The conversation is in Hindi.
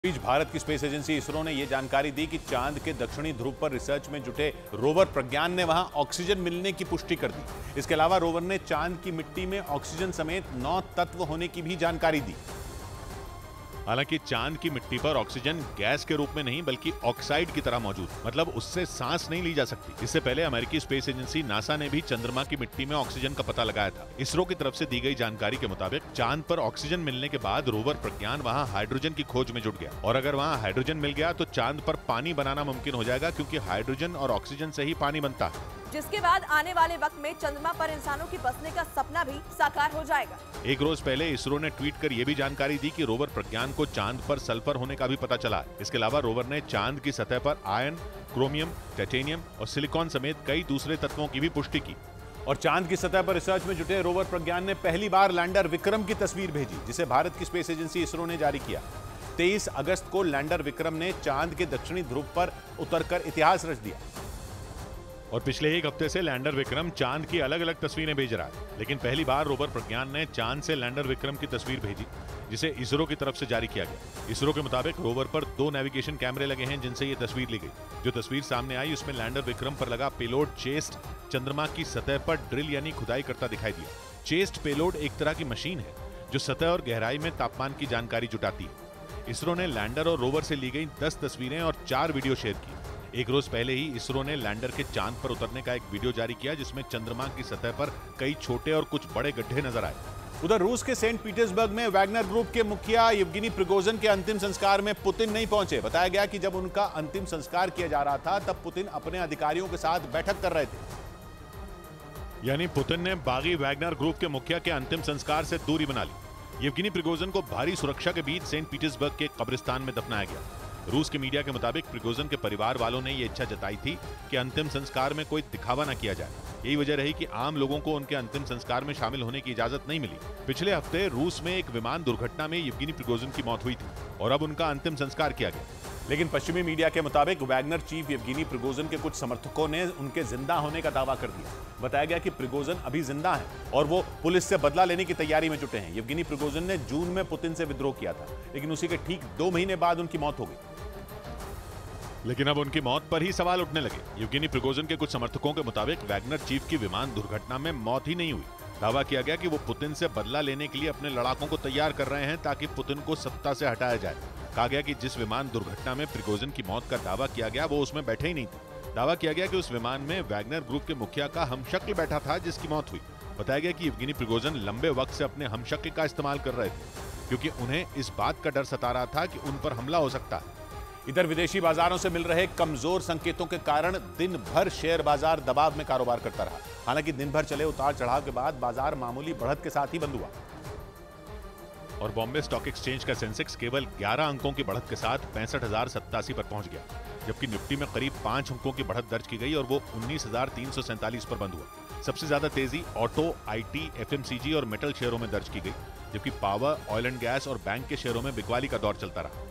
इस बीच भारत की स्पेस एजेंसी इसरो ने यह जानकारी दी कि चांद के दक्षिणी ध्रुव पर रिसर्च में जुटे रोवर प्रज्ञान ने वहां ऑक्सीजन मिलने की पुष्टि कर दी। इसके अलावा रोवर ने चांद की मिट्टी में ऑक्सीजन समेत 9 तत्व होने की भी जानकारी दी। हालांकि चांद की मिट्टी पर ऑक्सीजन गैस के रूप में नहीं बल्कि ऑक्साइड की तरह मौजूद, मतलब उससे सांस नहीं ली जा सकती। इससे पहले अमेरिकी स्पेस एजेंसी नासा ने भी चंद्रमा की मिट्टी में ऑक्सीजन का पता लगाया था। इसरो की तरफ से दी गई जानकारी के मुताबिक चांद पर ऑक्सीजन मिलने के बाद रोवर प्रज्ञान वहां हाइड्रोजन की खोज में जुट गया, और अगर वहां हाइड्रोजन मिल गया तो चांद पर पानी बनाना मुमकिन हो जाएगा, क्योंकि हाइड्रोजन और ऑक्सीजन से ही पानी बनता है। जिसके बाद आने वाले वक्त में चंद्रमा पर इंसानों की बसने का सपना भी साकार हो जाएगा। एक रोज पहले इसरो ने ट्वीट कर यह भी जानकारी दी कि रोवर प्रज्ञान को चांद पर सल्फर होने का भी पता चला है। इसके अलावा रोवर ने चांद की सतह पर आयरन, क्रोमियम, टाइटेनियम और सिलिकॉन समेत कई दूसरे तत्वों की भी पुष्टि की। और चांद की सतह पर रिसर्च में जुटे रोवर प्रज्ञान ने पहली बार लैंडर विक्रम की तस्वीर भेजी, जिसे भारत की स्पेस एजेंसी इसरो ने जारी किया। 23 अगस्त को लैंडर विक्रम ने चांद के दक्षिणी ध्रुव पर उतरकर इतिहास रच दिया। और पिछले एक हफ्ते से लैंडर विक्रम चांद की अलग अलग तस्वीरें भेज रहा है, लेकिन पहली बार रोवर प्रज्ञान ने चांद से लैंडर विक्रम की तस्वीर भेजी, जिसे इसरो की तरफ से जारी किया गया। इसरो के मुताबिक रोवर पर 2 नेविगेशन कैमरे लगे हैं, जिनसे ये तस्वीर ली गई। जो तस्वीर सामने आई उसमें लैंडर विक्रम पर लगा पेलोड चेस्ट चंद्रमा की सतह पर ड्रिल यानी खुदाई करता दिखाई दिया। चेस्ट पेलोड एक तरह की मशीन है जो सतह और गहराई में तापमान की जानकारी जुटाती है। इसरो ने लैंडर और रोवर से ली गई 10 तस्वीरें और 4 वीडियो शेयर की। एक रोज पहले ही इसरो ने लैंडर के चांद पर उतरने का एक वीडियो जारी किया, जिसमें चंद्रमा की सतह पर कई छोटे और कुछ बड़े गड्ढे नजर आए। उधर रूस के सेंट पीटर्सबर्ग में वैगनर ग्रुप के मुखिया येवगेनी प्रिगोजिन के अंतिम संस्कार में पुतिन नहीं पहुंचे। बताया गया कि जब उनका अंतिम संस्कार किया जा रहा था तब पुतिन अपने अधिकारियों के साथ बैठक कर रहे थे। यानी पुतिन ने बागी वैगनर ग्रुप के मुखिया के अंतिम संस्कार से दूरी बना ली। येवगेनी प्रिगोजिन को भारी सुरक्षा के बीच सेंट पीटर्सबर्ग के कब्रिस्तान में दफनाया गया। रूस के मीडिया के मुताबिक प्रिगोजिन के परिवार वालों ने यह इच्छा जताई थी कि अंतिम संस्कार में कोई दिखावा न किया जाए। यही वजह रही कि आम लोगों को उनके अंतिम संस्कार में शामिल होने की इजाजत नहीं मिली। पिछले हफ्ते रूस में एक विमान दुर्घटना में येवगेनी प्रिगोजिन की मौत हुई थी और अब उनका अंतिम संस्कार किया गया। लेकिन पश्चिमी मीडिया के मुताबिक वैगनर चीफ येवगेनी प्रिगोजिन के कुछ समर्थकों ने उनके जिंदा होने का दावा कर दिया। बताया गया कि प्रिगोजिन अभी जिंदा हैं और वो पुलिस से बदला लेने की तैयारी में जुटे हैं। येवगेनी प्रिगोजिन ने जून में पुतिन से विद्रोह किया था, लेकिन उसी के ठीक 2 महीने बाद उनकी मौत हो गई। लेकिन अब उनकी मौत पर ही सवाल उठने लगे। येवगेनी प्रिगोजिन के कुछ समर्थकों के मुताबिक वैगनर चीफ की विमान दुर्घटना में मौत ही नहीं हुई। दावा किया गया कि वो पुतिन से बदला लेने के लिए अपने लड़ाकों को तैयार कर रहे हैं ताकि पुतिन को सत्ता से हटाया जाए। कहा गया कि जिस विमान दुर्घटना में प्रिगोजिन की मौत का दावा किया गया वो उसमें बैठे ही नहीं थे। दावा किया गया कि उस विमान में वैगनर ग्रुप के मुखिया का हमशक्ल बैठा था जिसकी मौत हुई। बताया गया कि येवगेनी प्रिगोजिन लंबे वक्त से अपने हमशक्ल का इस्तेमाल कर रहे थे, क्योंकि उन्हें इस बात का डर सता रहा था कि उन पर हमला हो सकता है। इधर विदेशी बाजारों से मिल रहे कमजोर संकेतों के कारण दिन भर शेयर बाजार दबाव में कारोबार करता रहा। हालांकि दिन भर चले उतार चढ़ाव के बाद बाजार मामूली बढ़त के साथ ही बंद हुआ। और बॉम्बे स्टॉक एक्सचेंज का सेंसेक्स केवल 11 अंकों की बढ़त के साथ 65,087 पर पहुंच गया, जबकि निफ्टी में करीब 5 अंकों की बढ़त दर्ज की गई और वो 19,347 पर बंद हुआ। सबसे ज्यादा तेजी ऑटो, आईटी, एफएमसीजी और मेटल शेयरों में दर्ज की गई, जबकि पावर, ऑयल एंड गैस और बैंक के शेयरों में बिकवाली का दौर चलता रहा।